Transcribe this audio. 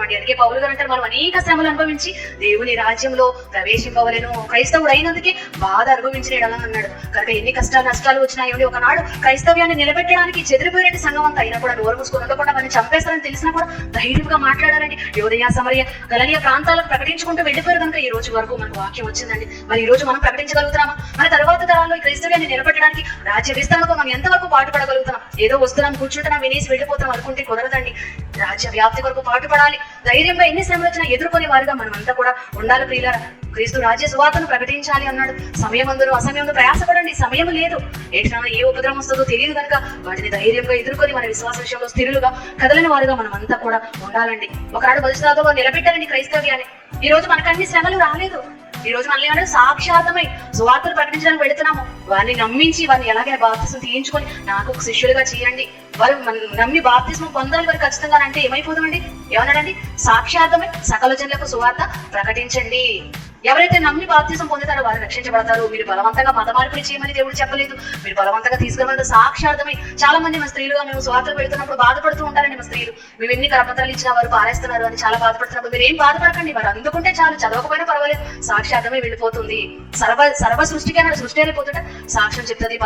పోమండి. అందుకే పౌలు గారు అంటారు, మనం అనేక శ్రమలు అనుభవించి దేవుని రాజ్యంలో ప్రవేశింపవలేను. క్రైస్తవుడు అయినందుకే బాధ అనుభవించిన అన్నాడు. కనుక ఎన్ని కష్టాలు నష్టాలు వచ్చినాయండి, ఒకనాడు క్రైస్తవ్యాన్ని నిలబెట్టడానికి చెదిరిపోయినట్టు సంఘం అంతా అయినా కూడా నోరు మూసుకుని ఉండకుండా మనం చంపేస్తారని తెలిసినా కూడా ధైర్యంగా మాట్లాడారండి. యోదయ సమరయ గలిలయ ప్రాంతాలకు ప్రకటించుకుంటూ వెళ్ళిపోయారు. కనుక ఈ రోజు వరకు మనకు వాక్యం వచ్చిందండి. మరి ఈ రోజు మనం ప్రకటించగలుగుతున్నామా? మన తర్వాత తరాల్లో ఈ క్రైస్తవ్యాన్ని నిలబెట్టడానికి రాజ్య విస్తరణకు మనం ఎంతవరకు పాటుపడగలుగుతున్నాం? ఏదో వస్తున్నాం, కూర్చుంటున్నాం, వినేసి వెళ్ళిపోతాం అనుకుంటే కుదరదండి. రాజ్య వ్యాప్తి కొరకు పాటుపడాలి. ధైర్యంగా ఎన్ని శ్రమలు వచ్చినా ఎదుర్కొనే వారిగా మనం అంతా కూడా ఉండాలి. ప్రియులారా, క్రీస్తు రాజ్య సువార్తను ప్రకటించాలి అన్నాడు. సమయమందును అసమయంలో ప్రయాసపడండి. సమయం లేదు, ఏ ఉపద్రవం వస్తుందో తెలియదు కనుక వాటిని ధైర్యంగా ఎదుర్కొని మన విశ్వాస విషయంలో స్థిరులుగా కదలని వారుగా మనం అంతా కూడా ఉండాలండి. ఒకనాడు మొదటి నిలబెట్టాలండి క్రైస్తవ్యాన్ని. ఈ రోజు మనకు అన్ని శ్రమలు రాలేదు. ఈ రోజు మనల్ని ఏమన్నా సాక్షాత్తమై సువార్తను ప్రకటించడానికి వెళుతున్నాము. వారిని నమ్మించి వారిని ఎలాగైనా బాప్తిస్మం తీయించుకొని నాకు ఒక శిష్యులుగా చేయండి, వారు నమ్మి బాప్తిస్మం పొందాలి వారు ఖచ్చితంగా అంటే ఏమైపోతామండి? ఏమన్నాడండి? సాక్షాత్తమై సకల జనులకు సువార్త ప్రకటించండి. ఎవరైతే నమ్మి బాప్తిజం పొందుతారో వారు రక్షించబడతారు. మీరు బలవంతంగా మత మార్పులు చేయమని దేవుడు చెప్పలేదు. మీరు బలవంతంగా తీసుకురమంటే సాక్షార్థమై చాలా మంది మా స్త్రీలుగా మేము స్వార్థలు పెడుతున్నప్పుడు బాధపడుతూ ఉంటారండి. మా స్త్రీలు మేము ఎన్ని కరపత్రాలు ఇచ్చినా వారు పారేస్తున్నారు అని చాలా బాధపడుతున్నప్పుడు మీరు ఏం బాధపడకండి. వారు అందుకుంటే చాలు, చదవకపోయినా పర్వాలేదు, సాక్షార్థమై వెళ్ళిపోతుంది. సర్వ సృష్టికి అన్నాడు, సృష్టి అయిపోతుంటే సాక్ష్యం చెప్తుంది.